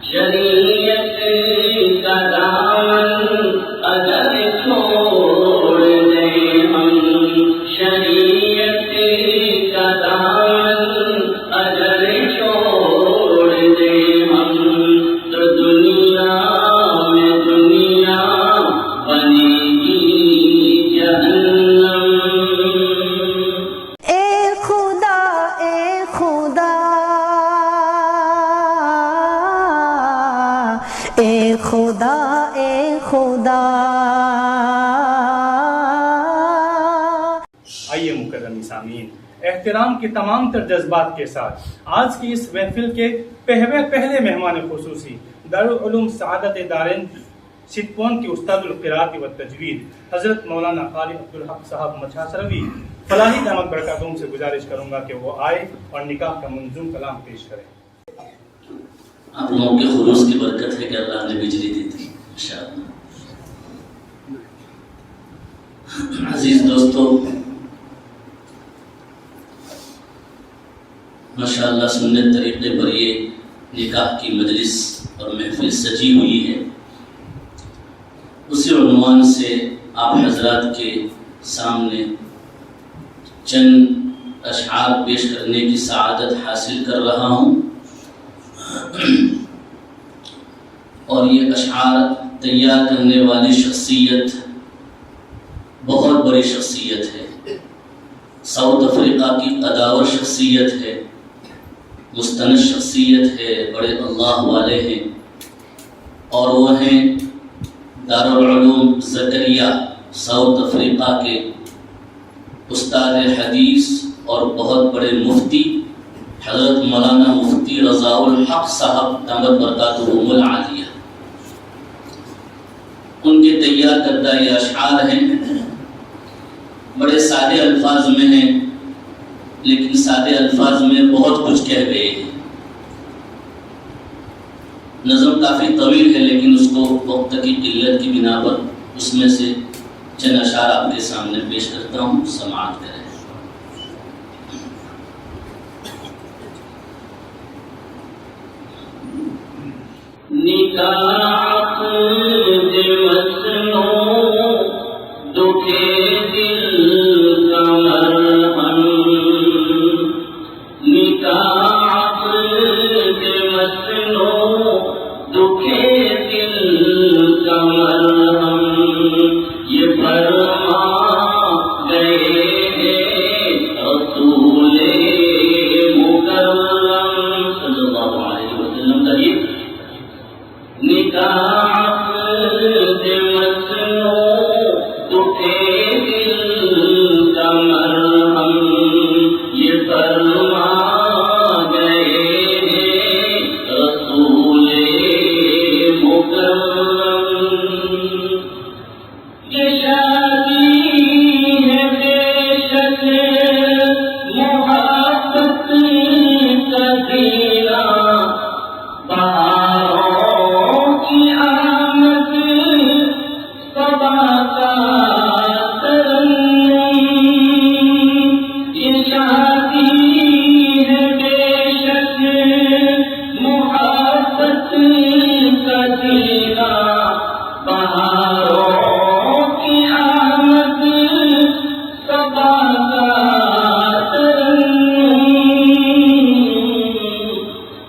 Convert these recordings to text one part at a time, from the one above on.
شریعت کا دامن اگر چھوڑ دیں ہم، شریعت کا دامن اگر چھوڑ دیں ہم، تو دنیا میں دنیا بنے گی جہنم۔ اے خدا اے خدا اے خدا اے خدا۔ آئیے مکرم سامعین، احترام کے تمام تر جذبات کے ساتھ آج کی اس محفل کے پہلے مہمان خصوصی دارالعلوم سعادت دارین سدپون کے استاد القراءت و تجوید حضرت مولانا خالد عبدالحق صاحب مچھاسروی فلاحی دامت برکاتہم سے گزارش کروں گا کہ وہ آئے اور نکاح کا منظوم کلام پیش کریں۔ آپ لوگوں کے خلوص کی برکت ہے کہ اللہ نے بجلی دی تھی انشاءاللہ۔ عزیز دوستو، ماشاءاللہ سنت طریقے پر یہ نکاح کی مجلس اور محفل سجی ہوئی ہے۔ اسی عنوان سے آپ حضرات کے سامنے چند اشعار پیش کرنے کی سعادت حاصل کر رہا ہوں، اور یہ اشعار تیار کرنے والی شخصیت بہت بڑی شخصیت ہے، ساؤتھ افریقہ کی قداور شخصیت ہے، مستند شخصیت ہے، بڑے اللہ والے ہیں، اور وہ ہیں دارالعلوم زکریا ساؤتھ افریقہ کے استاد حدیث اور بہت بڑے مفتی حضرت مولانا مفتی رضا الحق صاحب دامت برکاتہم العالیہ۔ ان کے تیار کردہ یہ اشعار ہیں، بڑے سادے الفاظ میں ہیں، لیکن سادے الفاظ میں بہت کچھ کہہ گئے ہیں۔ نظم کافی طویل ہے، لیکن اس کو وقت کی قلت کی بنا پر اس میں سے چند اشعار آپ کے سامنے پیش کرتا ہوں، سماعت کریں۔ نکاح عقد مسنون دکھے دل کا مرہم، نکاح عقد مسنون دکھے دل کا مرہم، یہ فرما گئے ہیں رسول مکرم صلی اللہ علیہ وسلم۔ قریب نکاح عقد مسنون دکھے دل کا مرہم، یہ فرما گئے ہیں رسول مکرم۔ یہ شادی ہے بے شک محبت کا دینا، بہاروں کی آمد صبا کا ترنم۔ یہ شادی ہے بے شک محبت کا دینا، بہاروں کی آمد صبا کا ترنم۔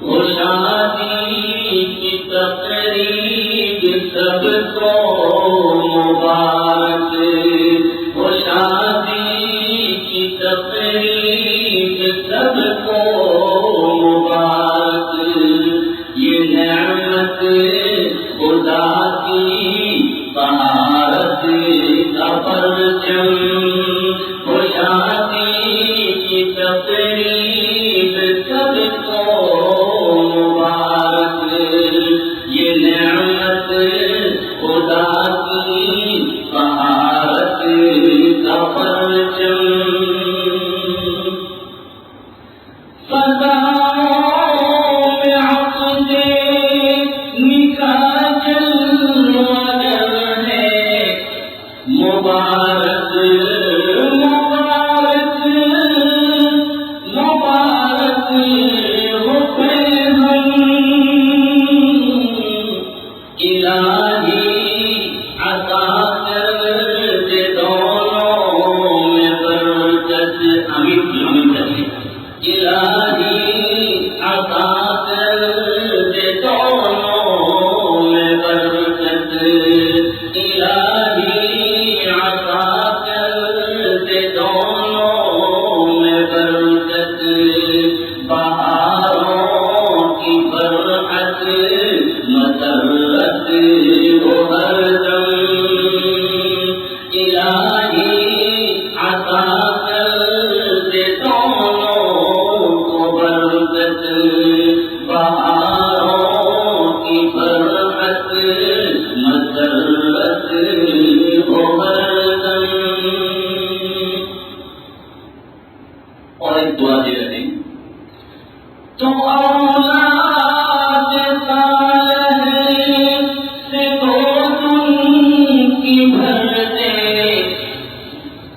وہ شادی کی تقریب سب کو مبارک، وہ شادی کی تقریب سب کو مبارک، یہ نعمت خدا کی بہارت کا پرچم، وہ شادی کی تقریب سب کو مبارک، یہ نعمت خدا کی بہارت کا پرچم۔ مبارک مبارک مبارک ہو ہم الہی عطا کر دے دونوں میں برکت. امین کریے. الہی عطا کر دے دونوں میں برکت. الہی عطا کر دے دونوں میں برکت. بہاروں کی برکت مسرت ہو ہر دم. الہی عطا کر دے دونوں کو برکت. بہاروں کی برکت مسرت ہو ہر دم. اور ایک دعا دے رہے ہیں. تو اولاد صالح سے تو تم کی بھر دے.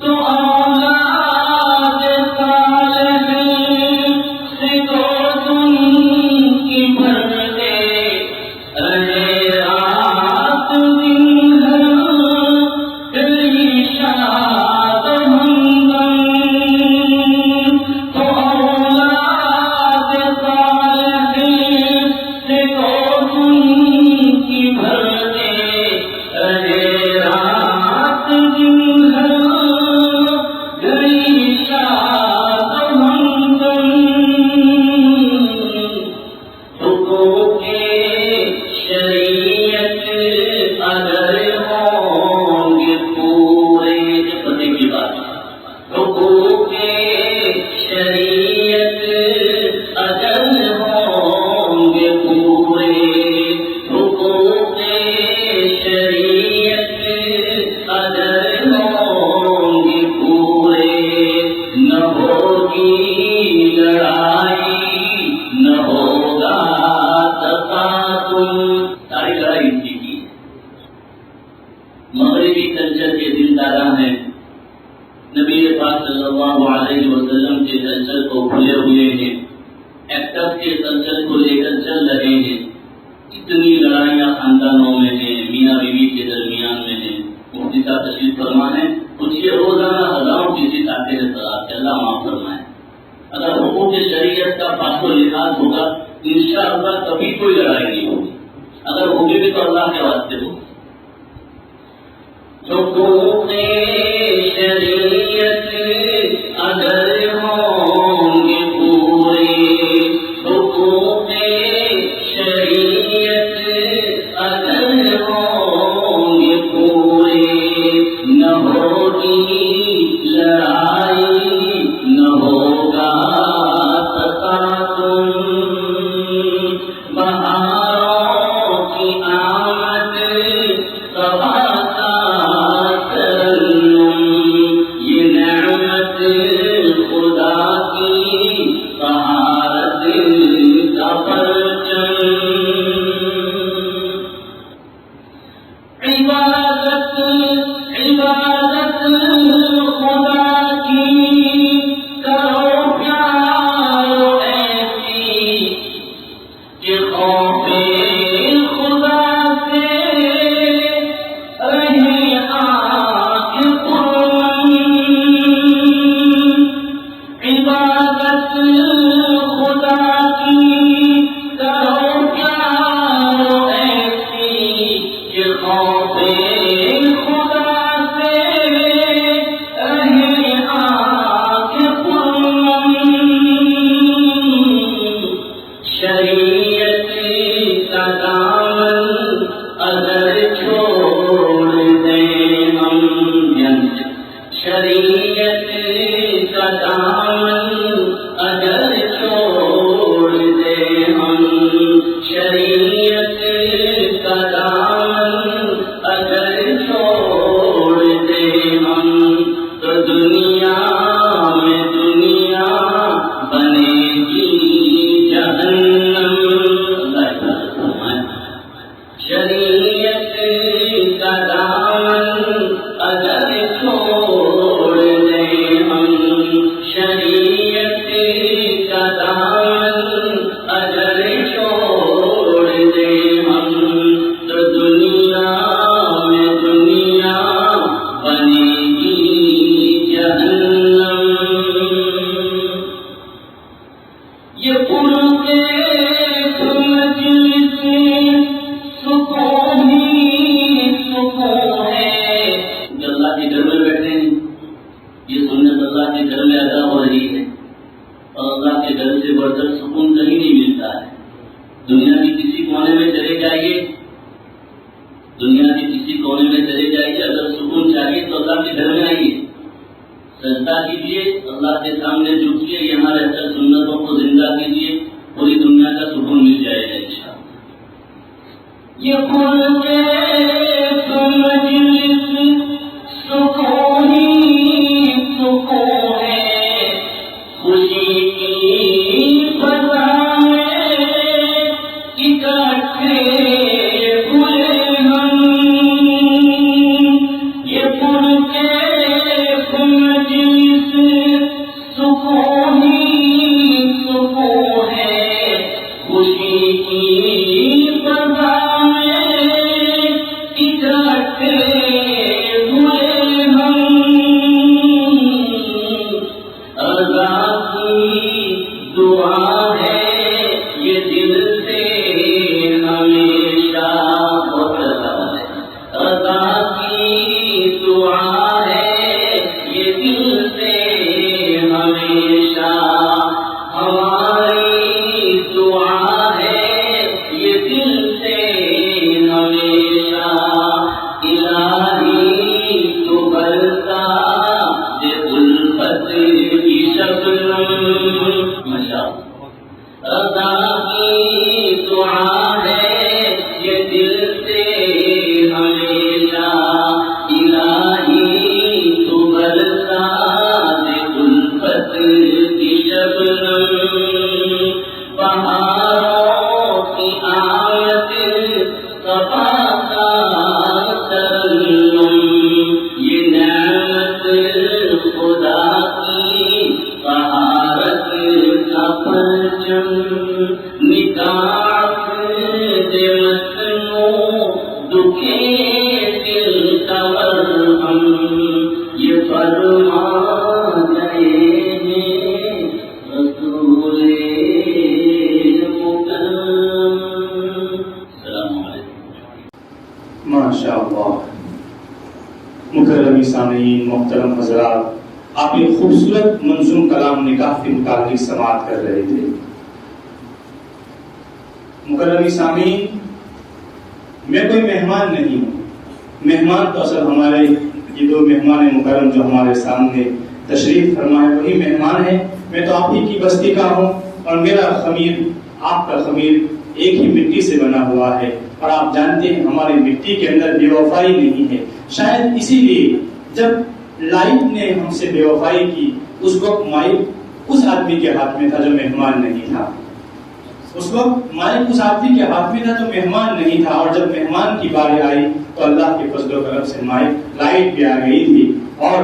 تو اولاد صالح سے تو تم کی بھر دے. رہے رات دن ہر گلی شاد ہمدم. تو اولاد صالح سے تو تم کی بھر دے. رہے رات دن ہر گلی شاد ہمدم. حقوق شریعت اگر ہوں گے پورے. پتے کی بات. حقوق شریعت اگر ہوں گے پورے. حقوق شریعت اگر ہوں گے پورے. نہ ہوگی لڑائی نہ ہوگا تقاتل. ساری لڑائی اسی کی. مغربی کلچر کے دلداران ہیں. نبی پاک صلی اللہ علیہ وسلم کے کلچر کو بھولے ہوئے ہیں. ایکٹر کے کلچر کو لے کر چل رہے ہیں. اتنی لڑائیاں خاندانوں میں ہیں, میاں بیوی کے درمیان میں ہیں. مفتی صاحب تشریف فرما ہے. پوچھیے روزانہ ہزاروں کیسز آتے ہیں طلاق کے. اللہ معاف فرمائے. اگر حقوق شریعت کا پاس و لحاظ ہوگا انشاءاللہ کبھی کوئی لڑائی نہیں ہوگی. اگر ہوگی بھی تو اللہ کے واسطے ہوگی. حقوق شریعت اگر ہوں گے پورے. حقوق شریعت اگر ہوں گے پورے. نہ ہوگی لڑائی نہ ہوگا تقاتل. بہاروں کی آمد صبا کا ترنم. یہ نعمت خدا کی طہارت کا پرچم. عبادت عبادت خدا کی کرو پیارو ایسی کہ خوف خدا سے رہے آنکھ پرامن. عبادت خدا کی کرو پیارو ایسی کہ خوف خدا سے رہے آنکھ پرامن. شریعت کا دامن اگر چھوڑ دیں ہم. شریعت کا دامن اگر چھوڑ دیں ہم. شریعت کا دامن اگر چھوڑ دیں ہم تو دنیا میں دنیا بنے گی جہنم. شریعت کا دامن اگر چھوڑ دیں ہم. شریعت کا دامن اگر چھوڑ دیں ہم تو کسی کونے میں چلے جائیے، دنیا کے کسی کونے میں چلے جائیے، اگر سکون چاہیے تو اللہ کے گھر میں آئیے، سجدہ کیجیے، اللہ کے سامنے جھکیے، یہاں رہ کر سنتوں کو زندہ کیجیے، پوری دنیا کا سکون مل جائے گا انشاءاللہ۔ یہ خود سکون ہی سکون ہے، خوشی کی فضا میں اکٹھے ہوئے ہم، یہ پور کے مجلس سکون ہی سکون ہے، خوشی کی فضا مکرمی سامعین، محترم حضرات، آپ ایک خوبصورت منظوم کلام نکاح کے متعلق سماعت کر رہے تھے۔ مکرمی سامعین، میں کوئی مہمان نہیں ہوں، مہمان تو اصل ہمارے یہ دو مہمان مکرم جو ہمارے سامنے تشریف فرمائے وہی مہمان ہیں۔ میں تو آپ ہی کی بستی کا ہوں اور میرا خمیر آپ کا خمیر ایک ہی مٹی سے بنا ہوا ہے، اور آپ جانتے ہیں ہماری مٹی کے اندر بے وفائی نہیں ہے۔ شاید اسی لیے جب لائٹ نے ہم سے بے وفائی کی، اس وقت مائک اس آدمی کے ہاتھ میں تھا جو مہمان نہیں تھا، اس وقت مائک اس آدمی کے ہاتھ میں تھا جو مہمان نہیں تھا، اور جب مہمان کی باری آئی تو اللہ کے فضل و کرم سے لائٹ بھی آ گئی تھی۔ اور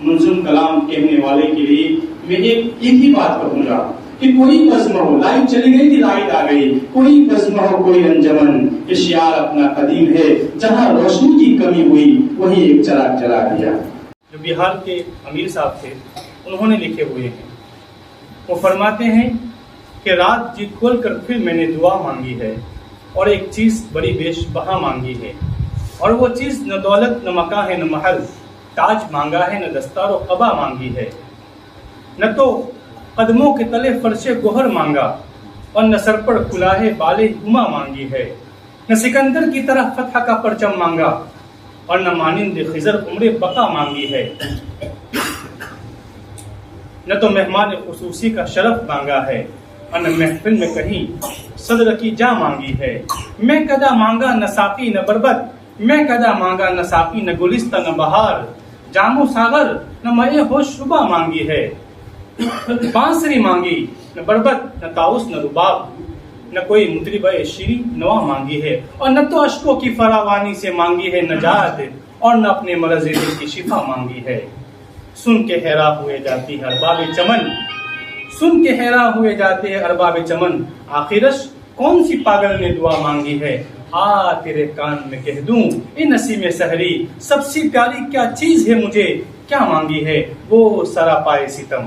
منظوم کلام کہنے والے کے لیے میں ایک ہی بات کہوں گا کہ کوئی بزم ہو، لائٹ چلی گئی تھی، لائٹ آ گئی، کوئی بزم ہو کوئی انجمن، یہ شعار اپنا قدیم ہے، جہاں روشنی کی کمی ہوئی وہیں ایک چراغ جلا دیا۔ جو بہار کے امیر صاحب تھے انہوں نے لکھے ہوئے ہیں، وہ فرماتے ہیں کہ رات جی کھول کر پھر میں نے دعا مانگی ہے، اور ایک چیز بڑی بیش بہا مانگی ہے، اور وہ چیز نہ دولت نہ مکاں ہے نہ محل، تاج مانگا ہے نہ دستار و قبا مانگی ہے، نہ تو قدموں کے تلے فرش گوہر مانگا، اور نہ سر پر کلاہ بالے ہما مانگی ہے، نہ سکندر کی طرح فتح کا پرچم مانگا، اور نہ مانند خضر عمر بقا مانگی ہے، نہ تو مہمان خصوصی کا شرف مانگا ہے، اور نہ محفل میں کہیں صدر کی جا مانگی ہے۔ میں کدا مانگا نہ ساقی نہ بربت، میں کدا مانگا نہ ساقی نہ گلستہ نہ بہار، جام و ساغر نہ مئے ہوش شبہ مانگی ہے، بانسری مانگی نہ بربت نہ طاؤس نہ رباب، نہ کوئی مطرب شیریں نوا مانگی ہے، اور نہ تو اشکوں کی فراوانی سے مانگی ہے نجات، اور نہ اپنے مرض دل کی شفا مانگی ہے۔ سن کے حیران ہوئے جاتی ہے ارباب چمن، سن کے حیران ہوئے جاتے ہیں ارباب چمن، آخرش کون سی پاگل نے دعا مانگی ہے، آ تیرے کان میں کہہ دوں اے نسیم سحری، سب سے پیاری کیا چیز ہے مجھے کیا مانگی ہے، وہ سراپائے ستم،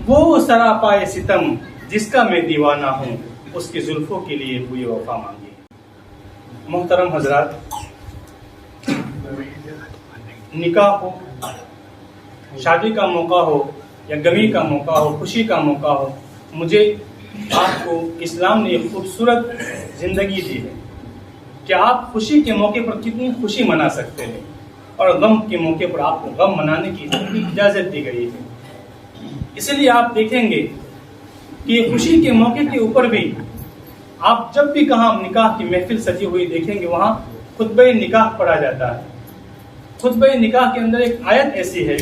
وہ سراپائے ستم جس کا میں دیوانہ ہوں، اس کی زلفوں کے لیے ہوئی وفا مانگی۔ محترم حضرات، نکاح ہو، شادی کا موقع ہو یا غمی کا موقع ہو، خوشی کا موقع ہو، مجھے آپ کو اسلام نے ایک خوبصورت زندگی دی ہے کہ آپ خوشی کے موقع پر کتنی خوشی منا سکتے ہیں، اور غم کے موقع پر آپ کو غم منانے کی اجازت دی گئی ہے۔ اسی لیے آپ دیکھیں گے کہ خوشی کے موقع کے اوپر بھی آپ جب بھی کہاں نکاح کی محفل سجی ہوئی دیکھیں گے وہاں خطبہ نکاح پڑھا جاتا ہے۔ خطبہ نکاح کے اندر ایک آیت ایسی ہے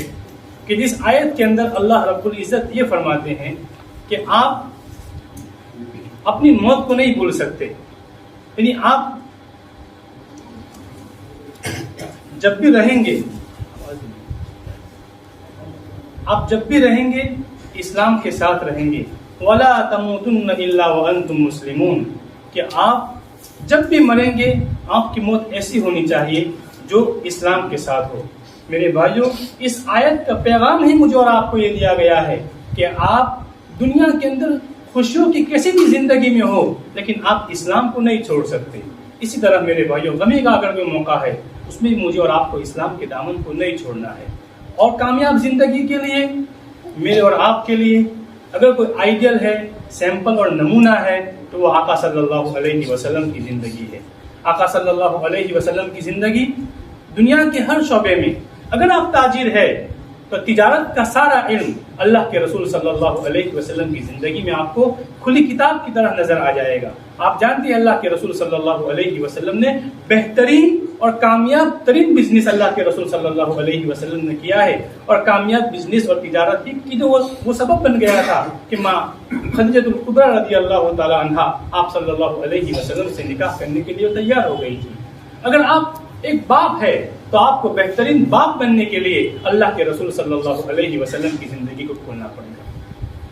کہ جس آیت کے اندر اللہ رب العزت یہ فرماتے ہیں کہ آپ اپنی موت کو نہیں بھول سکتے، یعنی آپ جب بھی رہیں گے اسلام کے ساتھ رہیں گے۔ وَلَا تَمُوتُنَّ إِلَّا وَأَنْتُمْ مُسْلِمُونَ، کہ آپ جب بھی مریں گے آپ کی موت ایسی ہونی چاہیے جو اسلام کے ساتھ ہو۔ میرے بھائیوں، اس آیت کا پیغام ہی مجھے اور آپ کو یہ دیا گیا ہے کہ آپ دنیا کے اندر خوشیوں کی کیسی بھی زندگی میں ہو لیکن آپ اسلام کو نہیں چھوڑ سکتے۔ اسی طرح میرے بھائیوں، غمی کا اگر کوئی موقع ہے اس میں مجھے اور آپ کو اسلام کے دامن کو نہیں چھوڑنا ہے۔ اور کامیاب زندگی کے لیے میرے اور آپ کے لیے اگر کوئی آئیڈیل ہے، سیمپل اور نمونہ ہے تو وہ آقا صلی اللہ علیہ وسلم کی زندگی ہے۔ آقا صلی اللہ علیہ وسلم کی زندگی دنیا کے ہر شعبے میں، اگر آپ تاجر ہے تو تجارت کا سارا علم اللہ کے رسول صلی اللہ علیہ وسلم کی زندگی میں آپ کو کھلی کتاب کی طرح نظر آ جائے گا۔ آپ جانتے ہیں اللہ کے رسول صلی اللہ علیہ وسلم نے بہترین اور کامیاب ترین بزنس اللہ کے رسول صلی اللہ علیہ وسلم نے کیا ہے، اور کامیاب بزنس اور تجارت کی جو وہ سبب بن گیا تھا کہ ماں خدیجہ الکبریٰ رضی اللہ تعالی عنہا آپ صلی اللہ علیہ وسلم سے نکاح کرنے کے لیے تیار ہو گئی تھی۔ اگر آپ ایک باپ ہے تو آپ کو بہترین باپ بننے کے لیے اللہ کے رسول صلی اللہ علیہ وسلم کی زندگی کو کھولنا پڑے گا۔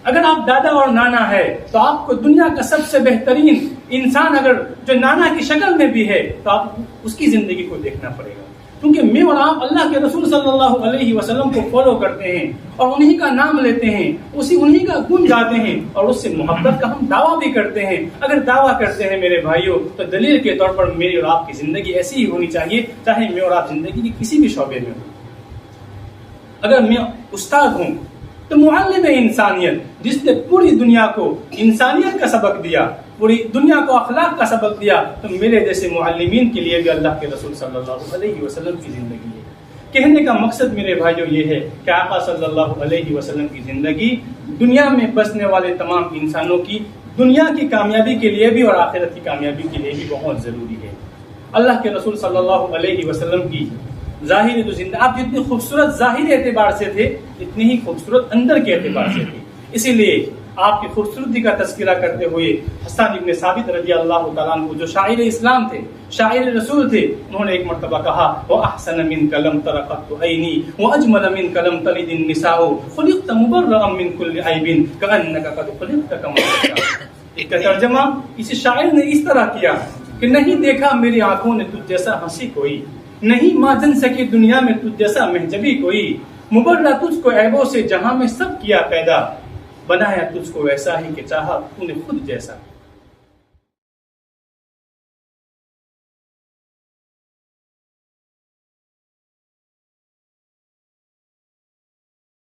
اگر آپ دادا اور نانا ہے تو آپ کو دنیا کا سب سے بہترین انسان اگر جو نانا کی شکل میں بھی ہے تو آپ اس کی زندگی کو دیکھنا پڑے گا، کیونکہ میں اور آپ اللہ کے رسول صلی اللہ علیہ وسلم کو فالو کرتے ہیں اور انہی کا نام لیتے ہیں، انہی کا گن گاتے ہیں اور اس سے محبت کا ہم دعویٰ بھی کرتے ہیں۔ اگر دعویٰ کرتے ہیں میرے بھائیوں تو دلیل کے طور پر میری اور آپ کی زندگی ایسی ہی ہونی چاہیے، چاہے میں اور آپ زندگی کے کسی بھی شعبے میں ہوں۔ اگر میں استاد ہوں تو معلم انسانیت جس نے پوری دنیا کو انسانیت کا سبق دیا، پوری دنیا کو اخلاق کا سبق دیا، تو میرے جیسے معلمین کے لیے بھی اللہ کے رسول صلی اللہ علیہ وسلم کی زندگی ہے۔ کہنے کا مقصد میرے بھائیوں یہ ہے کہ آقا صلی اللہ علیہ وسلم کی زندگی دنیا میں بسنے والے تمام انسانوں کی دنیا کی کامیابی کے لیے بھی اور آخرت کی کامیابی کے لیے بھی بہت ضروری ہے۔ اللہ کے رسول صلی اللہ علیہ وسلم کی ظاہری تو زندگی آپ جتنی خوبصورت ظاہری اعتبار سے تھے اتنی ہی خوبصورت اندر کے اعتبار سے تھے۔ اسی لیے آپ کی خوبصورتی کا تذکرہ کرتے ہوئے حسان ابن ثابت رضی اللہ تعالیٰ عنہ جو شاعر اسلام تھے، شاعر رسول تھے، انہوں نے ایک مرتبہ کہا وَأَحْسَنَ مِنْكَ لَمْ تَرَ قَطُّ عَيْنِي وَأَجْمَلَ مِنْكَ لَمْ تَلِدِ النِّسَاءُ خُلِقْتَ مُبَرَّأً مِنْ كُلِّ عَيْبٍ كَأَنَّكَ قَدْ خُلِقْتَ كَمَا تَشَاءُ۔ اس کا ترجمہ اس شاعر نے اس طرح کیا کہ نہیں دیکھا میری آنکھوں نے تجھ جیسا ہنسی کوئی، نہیں ماں جن سکی دنیا میں تجھ جیسا محجبی کوئی، مبرہ تجھ کو عیبوں سے جہاں میں سب کیا پیدا، بنایا تجھ کو ویسا ہی کہ چاہا تو نے خود جیسا۔